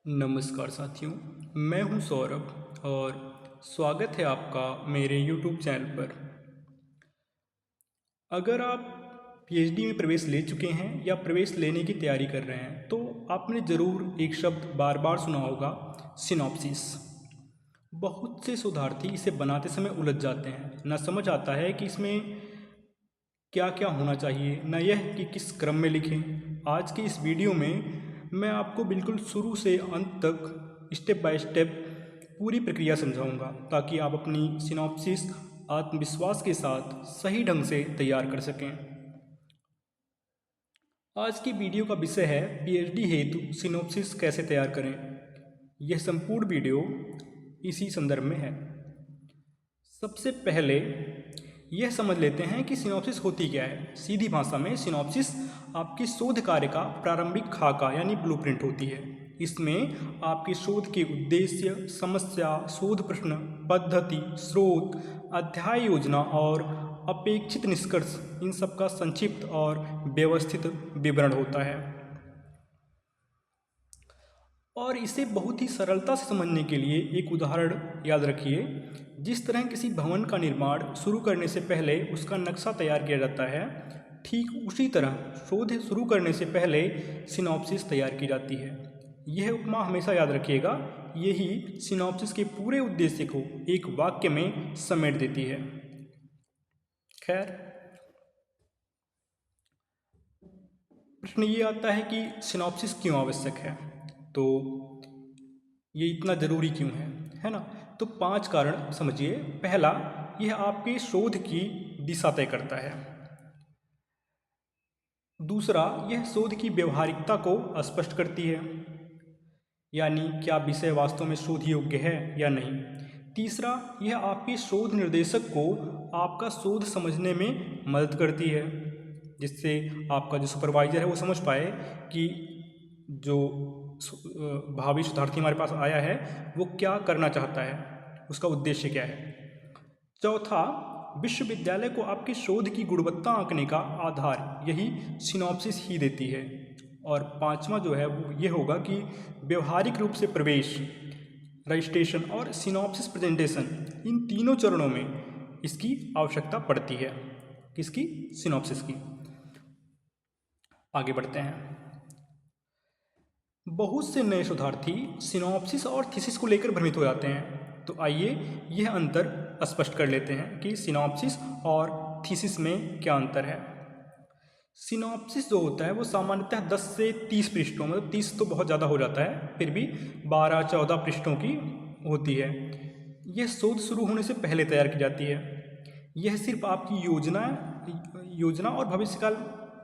नमस्कार साथियों, मैं हूं सौरभ और स्वागत है आपका मेरे YouTube चैनल पर। अगर आप पीएचडी में प्रवेश ले चुके हैं या प्रवेश लेने की तैयारी कर रहे हैं तो आपने ज़रूर एक शब्द बार बार सुना होगा, सिनॉप्सिस। बहुत से शोधार्थी इसे बनाते समय उलझ जाते हैं। न समझ आता है कि इसमें क्या क्या होना चाहिए, न यह कि किस क्रम में लिखें। आज के इस वीडियो में मैं आपको बिल्कुल शुरू से अंत तक स्टेप बाय स्टेप पूरी प्रक्रिया समझाऊंगा ताकि आप अपनी सिनॉप्सिस आत्मविश्वास के साथ सही ढंग से तैयार कर सकें। आज की वीडियो का विषय है पीएचडी हेतु सिनॉप्सिस कैसे तैयार करें। यह संपूर्ण वीडियो इसी संदर्भ में है। सबसे पहले यह समझ लेते हैं कि सिनॉप्सिस होती क्या है। सीधी भाषा में सिनॉप्सिस आपके शोध कार्य का प्रारंभिक खाका यानी ब्लूप्रिंट होती है। इसमें आपके शोध के उद्देश्य, समस्या, शोध प्रश्न, पद्धति, स्रोत, अध्याय योजना और अपेक्षित निष्कर्ष, इन सब का संक्षिप्त और व्यवस्थित विवरण होता है। और इसे बहुत ही सरलता से समझने के लिए एक उदाहरण याद रखिए। जिस तरह किसी भवन का निर्माण शुरू करने से पहले उसका नक्शा तैयार किया जाता है, ठीक उसी तरह शोध शुरू करने से पहले सिनॉप्सिस तैयार की जाती है। यह उपमा हमेशा याद रखिएगा, यही सिनॉप्सिस के पूरे उद्देश्य को एक वाक्य में समेट देती है। खैर, प्रश्न ये आता है कि सिनॉप्सिस क्यों आवश्यक है, तो ये इतना ज़रूरी क्यों है ना। तो 5 कारण समझिए। पहला, यह आपके शोध की दिशा तय करता है। दूसरा, यह शोध की व्यवहारिकता को स्पष्ट करती है, यानी क्या विषय वास्तव में शोध योग्य है या नहीं। तीसरा, यह आपके शोध निर्देशक को आपका शोध समझने में मदद करती है, जिससे आपका जो सुपरवाइजर है वो समझ पाए कि जो भावी शोधार्थी हमारे पास आया है वो क्या करना चाहता है, उसका उद्देश्य क्या है। चौथा, विश्वविद्यालय को आपके शोध की गुणवत्ता आंकने का आधार यही सिनॉप्सिस ही देती है। और पांचवा जो है वो ये होगा कि व्यवहारिक रूप से प्रवेश, रजिस्ट्रेशन और सिनॉप्सिस प्रेजेंटेशन, इन तीनों चरणों में इसकी आवश्यकता पड़ती है। किसकी? सिनॉप्सिस की। आगे बढ़ते हैं। बहुत से नए शोधार्थी सिनॉप्सिस और थीसिस को लेकर भ्रमित हो जाते हैं। तो आइए यह अंतर स्पष्ट कर लेते हैं कि सिनॉप्सिस और थीसिस में क्या अंतर है। सिनॉप्सिस जो होता है वो सामान्यतः 10 से 30 पृष्ठों, मतलब 30 तो बहुत ज़्यादा हो जाता है, फिर भी 12-14 पृष्ठों की होती है। यह शोध शुरू होने से पहले तैयार की जाती है। यह सिर्फ आपकी योजना और भविष्यकाल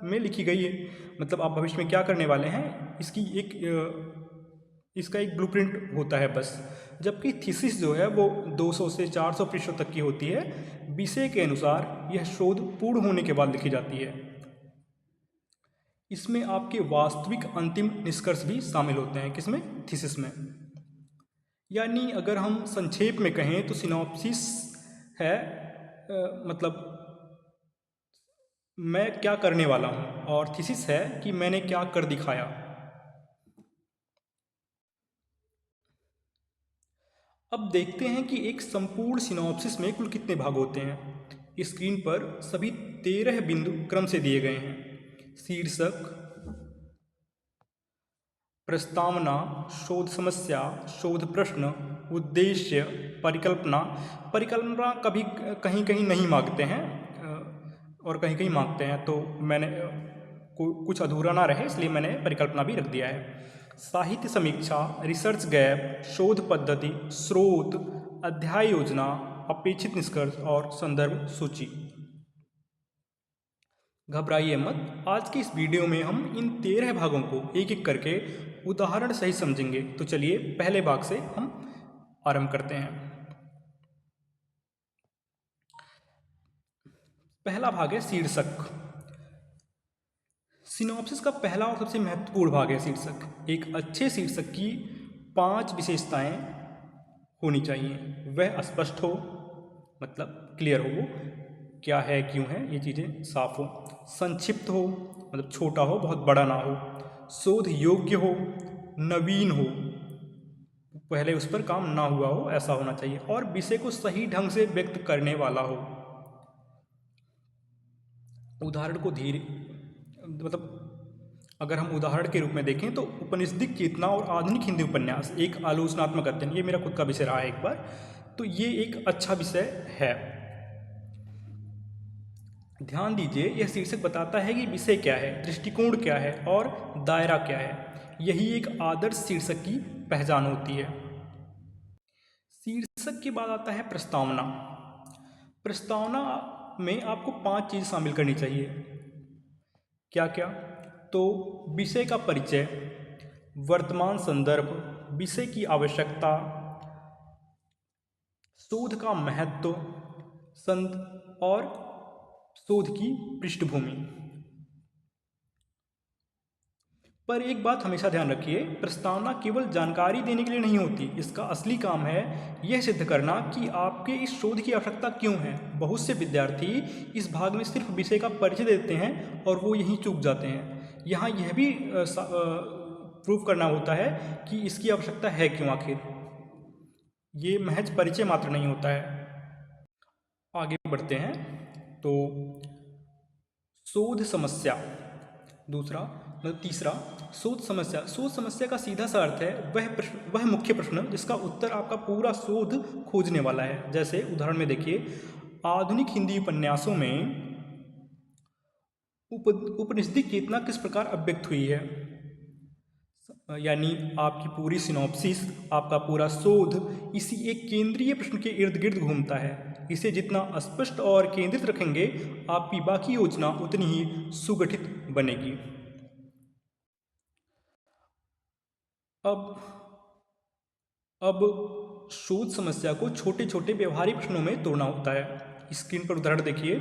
में लिखी गई है, मतलब आप भविष्य में क्या करने वाले हैं इसका एक ब्लूप्रिंट होता है बस। जबकि थीसिस जो है वो 200 से 400 पृष्ठों तक की होती है। विषय के अनुसार यह शोध पूर्ण होने के बाद लिखी जाती है। इसमें आपके वास्तविक अंतिम निष्कर्ष भी शामिल होते हैं। किसमें? थीसिस में। यानी अगर हम संक्षेप में कहें तो सिनॉप्सिस है मतलब मैं क्या करने वाला हूँ, और थीसिस है कि मैंने क्या कर दिखाया। अब देखते हैं कि एक संपूर्ण सिनॉप्सिस में कुल कितने भाग होते हैं। स्क्रीन पर सभी 13 बिंदु क्रम से दिए गए हैं। शीर्षक, प्रस्तावना, शोध समस्या, शोध प्रश्न, उद्देश्य, परिकल्पना। परिकल्पना कभी कहीं कहीं नहीं मांगते हैं और कहीं कहीं मांगते हैं, तो मैंने कुछ अधूरा ना रहे इसलिए मैंने परिकल्पना भी रख दिया है। साहित्य समीक्षा, रिसर्च गैप, शोध पद्धति, स्रोत, अध्याय योजना, अपेक्षित निष्कर्ष और संदर्भ सूची। घबराइए मत, आज के इस वीडियो में हम इन 13 भागों को एक एक करके उदाहरण सहित समझेंगे। तो चलिए पहले भाग से हम आरंभ करते हैं। पहला भाग है शीर्षक। सिनॉप्सिस का पहला और सबसे महत्वपूर्ण भाग है शीर्षक। एक अच्छे शीर्षक की 5 विशेषताएं होनी चाहिए। वह स्पष्ट हो, मतलब क्लियर हो, वो क्या है, क्यों है, ये चीज़ें साफ हो। संक्षिप्त हो, मतलब छोटा हो, बहुत बड़ा ना हो। शोध योग्य हो, नवीन हो, पहले उस पर काम ना हुआ हो, ऐसा होना चाहिए, और विषय को सही ढंग से व्यक्त करने वाला हो। उदाहरण को धीरे मतलब अगर हम उदाहरण के रूप में देखें तो उपनिषदिक चेतना और आधुनिक हिंदी उपन्यास एक आलोचनात्मक अध्ययन, ये मेरा खुद का विषय रहा है एक बार, तो ये एक अच्छा विषय है। ध्यान दीजिए, यह शीर्षक बताता है कि विषय क्या है, दृष्टिकोण क्या है और दायरा क्या है। यही एक आदर्श शीर्षक की पहचान होती है। शीर्षक के बाद आता है प्रस्तावना। प्रस्तावना में आपको 5 चीज़ शामिल करनी चाहिए। क्या क्या? तो विषय का परिचय, वर्तमान संदर्भ, विषय की आवश्यकता, शोध का महत्व, संद और शोध की पृष्ठभूमि। पर एक बात हमेशा ध्यान रखिए, प्रस्तावना केवल जानकारी देने के लिए नहीं होती। इसका असली काम है यह सिद्ध करना कि आपके इस शोध की आवश्यकता क्यों है। बहुत से विद्यार्थी इस भाग में सिर्फ विषय का परिचय देते हैं और वो यहीं चूक जाते हैं। यहाँ यह भी प्रूव करना होता है कि इसकी आवश्यकता है क्यों आखिर। ये महज परिचय मात्र नहीं होता है। आगे बढ़ते हैं तो शोध समस्या, तीसरा शोध समस्या का सीधा सा अर्थ है वह मुख्य प्रश्न जिसका उत्तर आपका पूरा शोध खोजने वाला है। जैसे उदाहरण में देखिए, आधुनिक हिंदी उपन्यासों में उपनिषदिक चेतना किस प्रकार अभिव्यक्त हुई है, यानी आपकी पूरी सिनॉप्सिस, आपका पूरा शोध इसी एक केंद्रीय प्रश्न के इर्द गिर्द घूमता है। इसे जितना स्पष्ट और केंद्रित रखेंगे, आपकी बाकी योजना उतनी ही सुगठित बनेगी। अब शोध समस्या को छोटे छोटे व्यवहारिक प्रश्नों में तोड़ना होता है। स्क्रीन पर उदाहरण देखिए,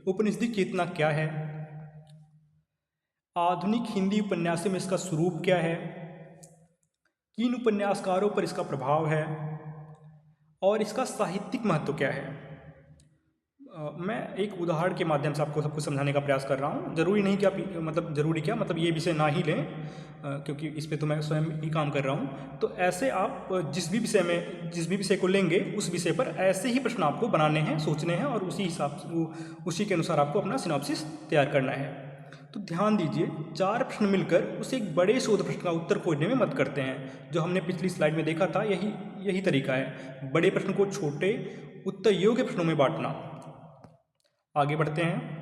उपनिषदिक चेतना क्या है, आधुनिक हिंदी उपन्यासों में इसका स्वरूप क्या है, किन उपन्यासकारों पर इसका प्रभाव है और इसका साहित्यिक महत्व क्या है। मैं एक उदाहरण के माध्यम से आपको सब कुछ समझाने का प्रयास कर रहा हूँ। ज़रूरी नहीं कि आप ये विषय ना ही लें, क्योंकि इस पे तो मैं स्वयं ही काम कर रहा हूँ। तो ऐसे आप जिस भी विषय को लेंगे उस विषय पर ऐसे ही प्रश्न आपको बनाने हैं, सोचने हैं, और उसी के अनुसार आपको अपना सिनॉप्सिस तैयार करना है। तो ध्यान दीजिए, 4 प्रश्न मिलकर उसे एक बड़े शोध प्रश्न का उत्तर खोजने में मदद करते हैं। जो हमने पिछली स्लाइड में देखा था, यही तरीका है, बड़े प्रश्न को छोटे उत्तर योग्य प्रश्नों में बांटना। आगे बढ़ते हैं।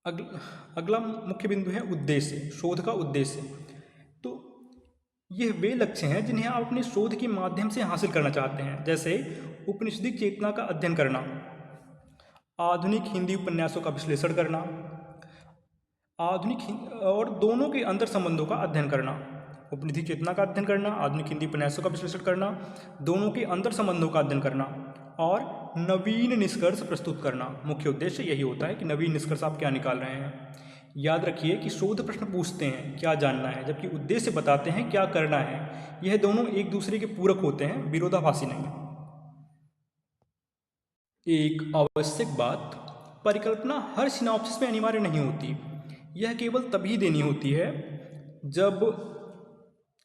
अगला मुख्य बिंदु है उद्देश्य, शोध का उद्देश्य। तो यह वे लक्ष्य हैं जिन्हें आप अपने शोध के माध्यम से हासिल करना चाहते हैं। जैसे उपनिषदिक चेतना का अध्ययन करना, आधुनिक हिंदी उपन्यासों का विश्लेषण करना, और दोनों के अंतर संबंधों का अध्ययन करना। उपनिषदिक चेतना का अध्ययन करना, आधुनिक हिंदी उपन्यासों का विश्लेषण करना, दोनों के अंतर संबंधों का अध्ययन करना और नवीन निष्कर्ष प्रस्तुत करना। मुख्य उद्देश्य यही होता है कि नवीन निष्कर्ष आप क्या निकाल रहे हैं। याद रखिए कि शोध प्रश्न पूछते हैं क्या जानना है, जबकि उद्देश्य बताते हैं क्या करना है। यह दोनों एक दूसरे के पूरक होते हैं, विरोधाभासी नहीं। एक आवश्यक बात, परिकल्पना हर सिनॉप्सिस में अनिवार्य नहीं होती। यह केवल तभी देनी होती है जब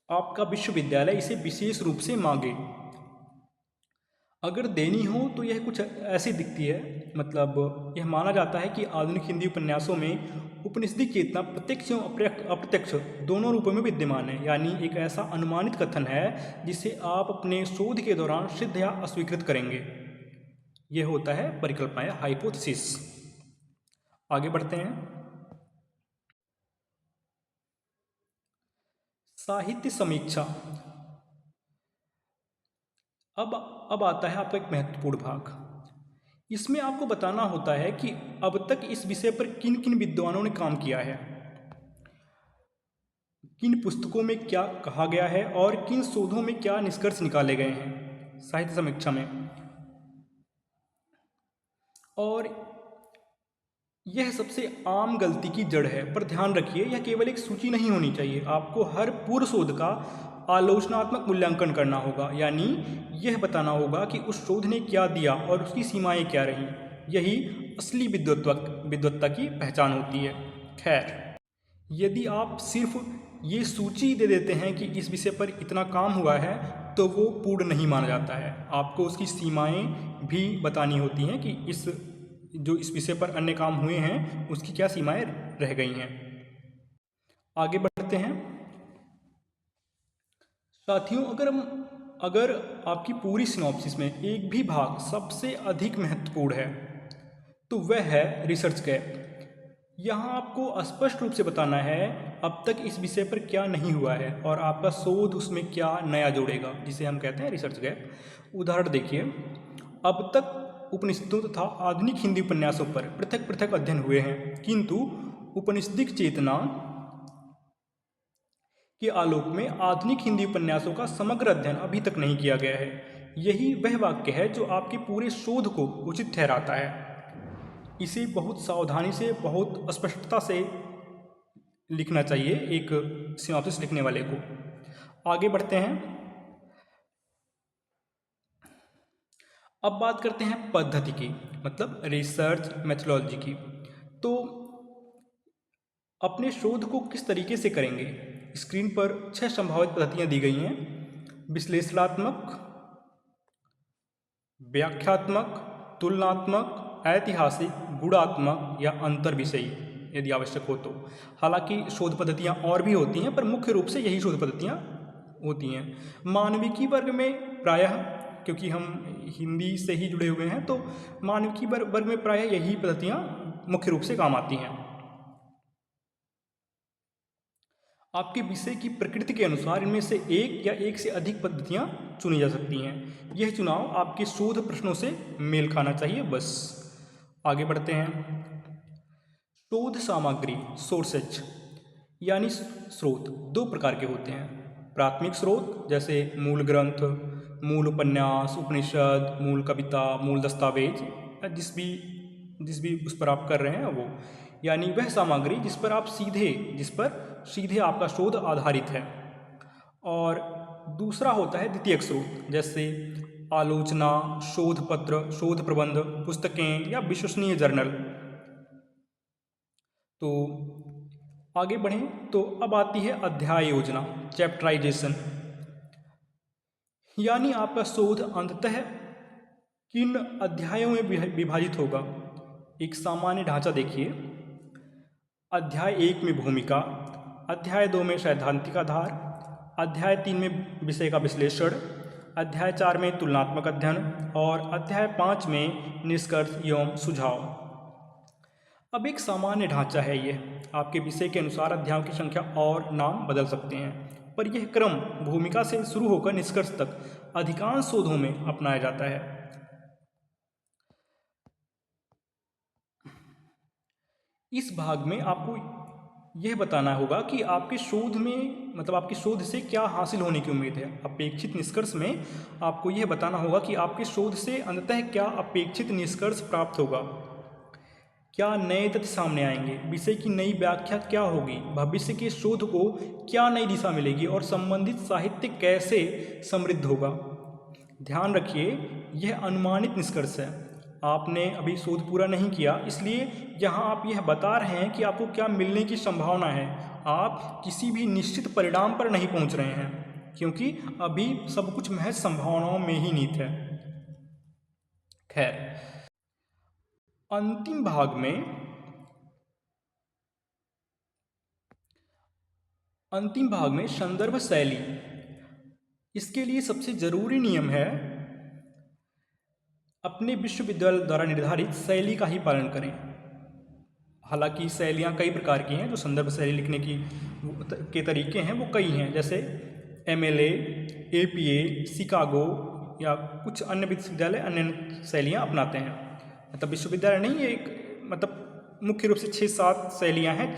आपका विश्वविद्यालय इसे विशेष रूप से मांगे। अगर देनी हो तो यह कुछ ऐसी दिखती है, मतलब यह माना जाता है कि आधुनिक हिंदी उपन्यासों में उपनिषदिक चेतना प्रत्यक्ष एवं अप्रत्यक्ष दोनों रूपों में विद्यमान है। यानी एक ऐसा अनुमानित कथन है जिसे आप अपने शोध के दौरान सिद्ध या अस्वीकृत करेंगे। यह होता है परिकल्पना या हाइपोथेसिस। आगे बढ़ते हैं। साहित्य समीक्षा। अब आता है आपका एक महत्वपूर्ण भाग। इसमें आपको बताना होता है कि अब तक इस विषय पर किन किन विद्वानों ने काम किया है, किन पुस्तकों में क्या कहा गया है और किन शोधों में क्या निष्कर्ष निकाले गए हैं साहित्य समीक्षा में। और यह सबसे आम गलती की जड़ है, पर ध्यान रखिए यह केवल एक सूची नहीं होनी चाहिए। आपको हर पूर्व शोध का आलोचनात्मक मूल्यांकन करना होगा, यानी यह बताना होगा कि उस शोध ने क्या दिया और उसकी सीमाएं क्या रहीं। यही असली विद्वत्ता की पहचान होती है। खैर, यदि आप सिर्फ ये सूची दे देते हैं कि इस विषय पर इतना काम हुआ है तो वो पूर्ण नहीं माना जाता है। आपको उसकी सीमाएं भी बतानी होती हैं कि इस विषय पर अन्य काम हुए हैं उसकी क्या सीमाएं रह गई हैं। आगे बढ़ते हैं साथियों, अगर आपकी पूरी सिनॉप्सिस में एक भी भाग सबसे अधिक महत्वपूर्ण है तो वह है रिसर्च गैप। यहाँ आपको स्पष्ट रूप से बताना है अब तक इस विषय पर क्या नहीं हुआ है और आपका शोध उसमें क्या नया जोड़ेगा, जिसे हम कहते हैं रिसर्च गैप। उदाहरण देखिए, अब तक उपनिषदों तथा आधुनिक हिंदी उपन्यासों पर पृथक पृथक अध्ययन हुए हैं, किंतु उपनिषदिक चेतना के आलोक में आधुनिक हिंदी उपन्यासों का समग्र अध्ययन अभी तक नहीं किया गया है। यही वह वाक्य है जो आपके पूरे शोध को उचित ठहराता है। इसे बहुत सावधानी से, बहुत स्पष्टता से लिखना चाहिए एक सिनॉप्सिस लिखने वाले को। आगे बढ़ते हैं, अब बात करते हैं पद्धति की, मतलब रिसर्च मेथोडोलॉजी की। तो अपने शोध को किस तरीके से करेंगे? स्क्रीन पर 6 संभावित पद्धतियां दी गई हैं: विश्लेषणात्मक, व्याख्यात्मक, तुलनात्मक, ऐतिहासिक, गुणात्मक या अंतर विषयी यदि आवश्यक हो तो। हालांकि शोध पद्धतियां और भी होती हैं पर मुख्य रूप से यही शोध पद्धतियां होती हैं। मानविकी वर्ग में प्रायः, क्योंकि हम हिंदी से ही जुड़े हुए हैं, तो मानविकी वर्ग में प्रायः यही पद्धतियां मुख्य रूप से काम आती हैं। आपके विषय की प्रकृति के अनुसार इनमें से एक या एक से अधिक पद्धतियां चुनी जा सकती हैं। यह चुनाव आपके शोध प्रश्नों से मेल खाना चाहिए बस। आगे बढ़ते हैं, शोध सामग्री सोर्सेज यानी स्रोत 2 प्रकार के होते हैं। प्राथमिक स्रोत जैसे मूल ग्रंथ, मूल उपन्यास, उपनिषद, मूल कविता, मूल दस्तावेज, जिस भी उस पर आप कर रहे हैं वो, यानी वह सामग्री जिस पर सीधे आपका शोध आधारित है। और दूसरा होता है द्वितीयक स्रोत, जैसे आलोचना, शोध पत्र, शोध प्रबंध, पुस्तकें या विश्वसनीय जर्नल। तो आगे बढ़ें तो अब आती है अध्याय योजना, चैप्टराइजेशन, यानी आपका शोध अंततः किन अध्यायों में विभाजित होगा। एक सामान्य ढांचा देखिए, अध्याय 1 में भूमिका, अध्याय 2 में सैद्धांतिक आधार, अध्याय 3 में विषय का विश्लेषण, अध्याय 4 में तुलनात्मक अध्ययन और अध्याय 5 में निष्कर्ष एवं सुझाव। अब एक सामान्य ढांचा है ये, आपके विषय के अनुसार अध्यायों की संख्या और नाम बदल सकते हैं, पर यह क्रम भूमिका से शुरू होकर निष्कर्ष तक अधिकांश शोधों में अपनाया जाता है। इस भाग में आपको यह बताना होगा कि आपके शोध में, मतलब आपके शोध से क्या हासिल होने की उम्मीद है। अपेक्षित निष्कर्ष में आपको यह बताना होगा कि आपके शोध से अंततः क्या अपेक्षित निष्कर्ष प्राप्त होगा, क्या नए तथ्य सामने आएंगे, विषय की नई व्याख्या क्या होगी, भविष्य के शोध को क्या नई दिशा मिलेगी और संबंधित साहित्य कैसे समृद्ध होगा। ध्यान रखिए, यह अनुमानित निष्कर्ष है, आपने अभी शोध पूरा नहीं किया, इसलिए यहाँ आप यह बता रहे हैं कि आपको क्या मिलने की संभावना है। आप किसी भी निश्चित परिणाम पर नहीं पहुँच रहे हैं, क्योंकि अभी सब कुछ महज संभावनाओं में ही निहित है। खैर, अंतिम भाग में संदर्भ शैली, इसके लिए सबसे जरूरी नियम है अपने विश्वविद्यालय द्वारा निर्धारित शैली का ही पालन करें। हालांकि शैलियाँ कई प्रकार की हैं, जो संदर्भ शैली लिखने के तरीके हैं वो कई हैं, जैसे MLA, APA, शिकागो या कुछ अन्य विश्वविद्यालय अन्य शैलियाँ अपनाते हैं। मतलब विश्वविद्यालय नहीं, ये एक मतलब मुख्य रूप से 6-7 शैलियाँ हैं,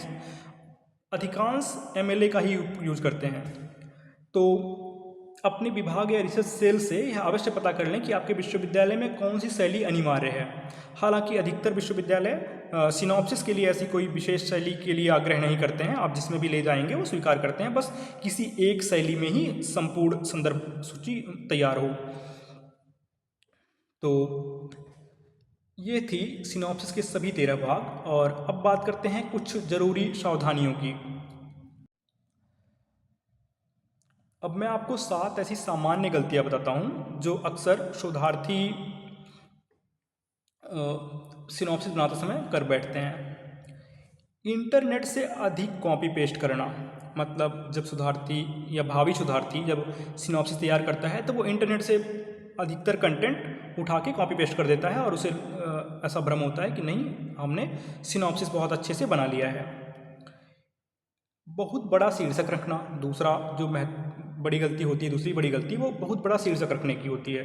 अधिकांश MLA का ही यूज करते हैं। तो अपने विभाग या रिसर्च सेल से यह अवश्य पता कर लें कि आपके विश्वविद्यालय में कौन सी शैली अनिवार्य है। हालांकि अधिकतर विश्वविद्यालय सिनॉप्सिस के लिए ऐसी कोई विशेष शैली के लिए आग्रह नहीं करते हैं, आप जिसमें भी ले जाएंगे वो स्वीकार करते हैं, बस किसी एक शैली में ही संपूर्ण संदर्भ सूची तैयार हो। तो ये थी सिनॉप्सिस के सभी 13 भाग, और अब बात करते हैं कुछ जरूरी सावधानियों की। अब मैं आपको 7 ऐसी सामान्य गलतियां बताता हूं जो अक्सर शोधार्थी सिनॉप्सिस बनाते समय कर बैठते हैं। इंटरनेट से अधिक कॉपी पेस्ट करना, मतलब जब शोधार्थी या भावी शोधार्थी जब सिनॉप्सिस तैयार करता है तो वो इंटरनेट से अधिकतर कंटेंट उठा के कॉपी पेस्ट कर देता है और उसे ऐसा भ्रम होता है कि नहीं, हमने सिनॉप्सिस बहुत अच्छे से बना लिया है। बहुत बड़ा शीर्षक रखना, दूसरा जो बड़ी गलती होती है, दूसरी बड़ी गलती वो बहुत बड़ा शीर्षक रखने की होती है।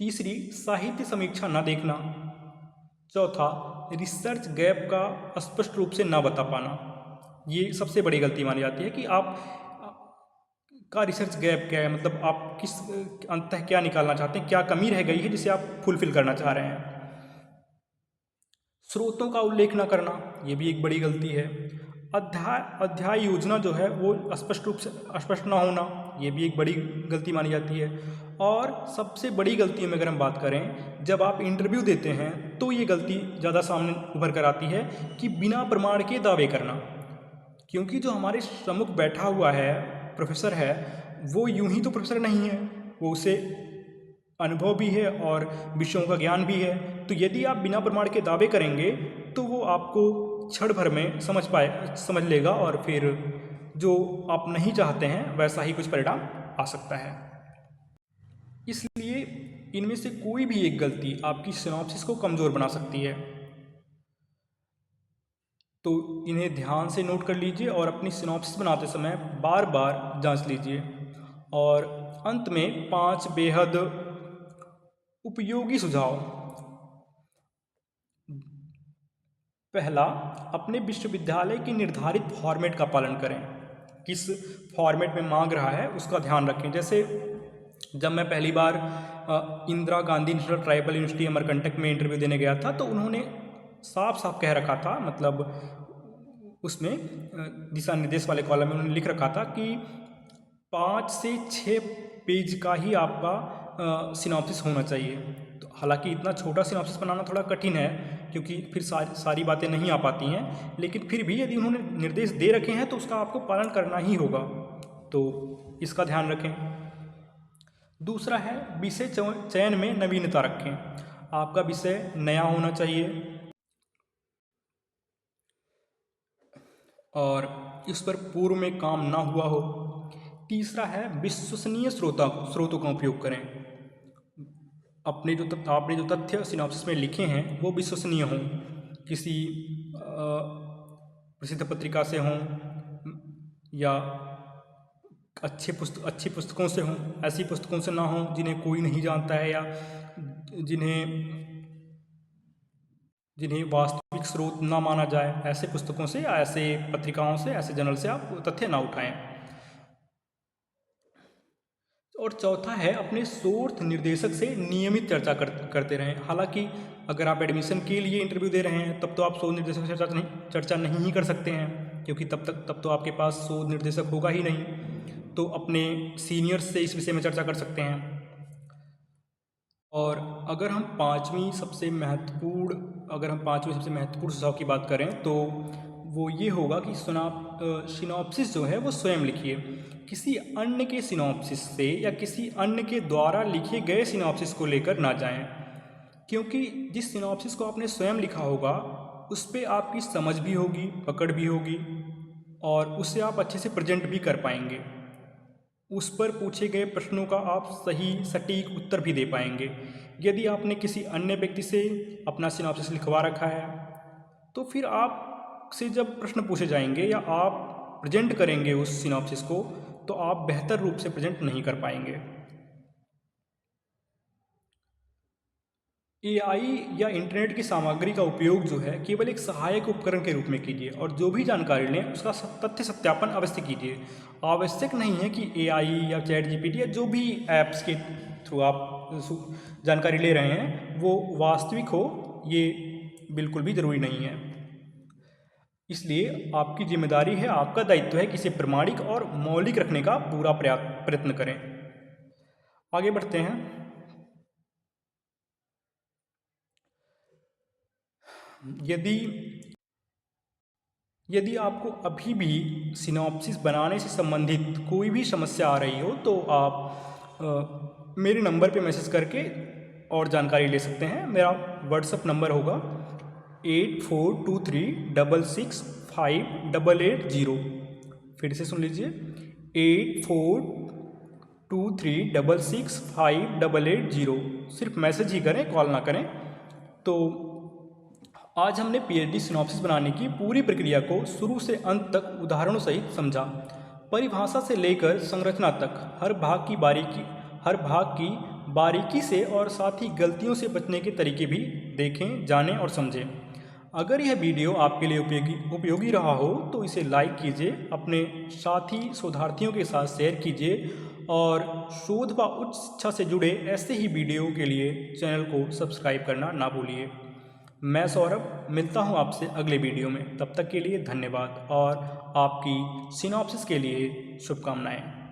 तीसरी, साहित्य समीक्षा न देखना। चौथा, रिसर्च गैप का स्पष्ट रूप से ना बता पाना। ये सबसे बड़ी गलती मानी जाती है कि आप का रिसर्च गैप क्या है, मतलब आप किस अंततः क्या निकालना चाहते हैं, क्या कमी रह गई है जिसे आप फुलफिल करना चाह रहे हैं। स्रोतों का उल्लेख न करना, ये भी एक बड़ी गलती है। अध्याय योजना जो है वो स्पष्ट रूप से स्पष्ट ना होना, ये भी एक बड़ी गलती मानी जाती है। और सबसे बड़ी गलती में अगर हम बात करें, जब आप इंटरव्यू देते हैं तो ये गलती ज़्यादा सामने उभर कर आती है कि बिना प्रमाण के दावे करना। क्योंकि जो हमारे सम्मुख बैठा हुआ है प्रोफेसर है, वो यूं ही तो प्रोफेसर नहीं है, वो उसे अनुभव भी है और विषयों का ज्ञान भी है। तो यदि आप बिना प्रमाण के दावे करेंगे तो वो आपको क्षण भर में समझ लेगा और फिर जो आप नहीं चाहते हैं वैसा ही कुछ परिणाम आ सकता है। इसलिए इनमें से कोई भी एक गलती आपकी सिनॉप्सिस को कमज़ोर बना सकती है। तो इन्हें ध्यान से नोट कर लीजिए और अपनी सिनॉप्सिस बनाते समय बार बार जांच लीजिए। और अंत में 5 बेहद उपयोगी सुझाव। पहला, अपने विश्वविद्यालय के निर्धारित फॉर्मेट का पालन करें। किस फॉर्मेट में मांग रहा है उसका ध्यान रखें। जैसे जब मैं पहली बार इंदिरा गांधी नेशनल ट्राइबल यूनिवर्सिटी अमरकंटक में इंटरव्यू देने गया था तो उन्होंने साफ साफ कह रखा था, मतलब उसमें दिशा निर्देश वाले कॉलम में उन्होंने लिख रखा था कि 5 से 6 पेज का ही आपका सिनॉप्सिस होना चाहिए। तो हालांकि इतना छोटा सिनॉप्सिस बनाना थोड़ा कठिन है क्योंकि फिर सारी बातें नहीं आ पाती हैं, लेकिन फिर भी यदि उन्होंने निर्देश दे रखे हैं तो उसका आपको पालन करना ही होगा, तो इसका ध्यान रखें। दूसरा है, विषय चयन में नवीनता रखें। आपका विषय नया होना चाहिए और इस पर पूर्व में काम ना हुआ हो। तीसरा है, विश्वसनीय स्रोतों का उपयोग करें। आपने जो तथ्य सिनॉप्सिस में लिखे हैं वो विश्वसनीय हों, किसी प्रसिद्ध पत्रिका से हों या अच्छी पुस्तकों से हों। ऐसी पुस्तकों से ना हों जिन्हें कोई नहीं जानता है या जिन्हें जिन्हें वास्तविक स्रोत ना माना जाए। ऐसे पुस्तकों से या ऐसे पत्रिकाओं से, ऐसे जर्नल से आप तथ्य ना उठाएं। और चौथा है, अपने शोध निर्देशक से नियमित चर्चा करते रहें। हालांकि अगर आप एडमिशन के लिए इंटरव्यू दे रहे हैं तब तो आप शोध निर्देशक से चर्चा नहीं ही कर सकते हैं, क्योंकि तब तो आपके पास शोध निर्देशक होगा ही नहीं। तो अपने सीनियर्स से इस विषय में चर्चा कर सकते हैं। और अगर हम पांचवी सबसे महत्वपूर्ण सुझाव की बात करें तो वो ये होगा कि सिनॉप्सिस जो है वो स्वयं लिखिए। किसी अन्य के सिनॉप्सिस से या किसी अन्य के द्वारा लिखे गए सिनॉप्सिस को लेकर ना जाएं, क्योंकि जिस सिनॉप्सिस को आपने स्वयं लिखा होगा उस पर आपकी समझ भी होगी, पकड़ भी होगी और उससे आप अच्छे से प्रेजेंट भी कर पाएंगे। उस पर पूछे गए प्रश्नों का आप सही सटीक उत्तर भी दे पाएंगे। यदि आपने किसी अन्य व्यक्ति से अपना सिनॉप्सिस लिखवा रखा है तो फिर आप से जब प्रश्न पूछे जाएंगे या आप प्रेजेंट करेंगे उस सिनॉप्सिस को तो आप बेहतर रूप से प्रेजेंट नहीं कर पाएंगे। एआई या इंटरनेट की सामग्री का उपयोग जो है केवल एक सहायक उपकरण के रूप में कीजिए और जो भी जानकारी लें उसका तथ्य सत्यापन अवश्य कीजिए। आवश्यक नहीं है कि एआई या चैट जीपीटी या जो भी ऐप्स के थ्रू आप जानकारी ले रहे हैं वो वास्तविक हो, ये बिल्कुल भी ज़रूरी नहीं है। इसलिए आपकी जिम्मेदारी है, आपका दायित्व है कि इसे प्रमाणिक और मौलिक रखने का पूरा प्रयत्न करें। आगे बढ़ते हैं। यदि यदि आपको अभी भी सिनॉप्सिस बनाने से संबंधित कोई भी समस्या आ रही हो तो आप मेरे नंबर पे मैसेज करके और जानकारी ले सकते हैं। मेरा व्हाट्सअप नंबर होगा 8423665880। फिर से सुन लीजिए 8423665880। सिर्फ मैसेज ही करें, कॉल ना करें। तो आज हमने पीएचडी सिनॉप्सिस बनाने की पूरी प्रक्रिया को शुरू से अंत तक उदाहरणों सहित समझा। परिभाषा से लेकर संरचना तक हर भाग की बारीकी से और साथ ही गलतियों से बचने के तरीके भी देखें, जानें और समझें। अगर यह वीडियो आपके लिए उपयोगी रहा हो तो इसे लाइक कीजिए, अपने साथी शोधार्थियों के साथ शेयर कीजिए और शोध व उच्च शिक्षा से जुड़े ऐसे ही वीडियो के लिए चैनल को सब्सक्राइब करना ना भूलिए। मैं सौरभ मिलता हूं आपसे अगले वीडियो में। तब तक के लिए धन्यवाद और आपकी सिनॉप्सिस के लिए शुभकामनाएं।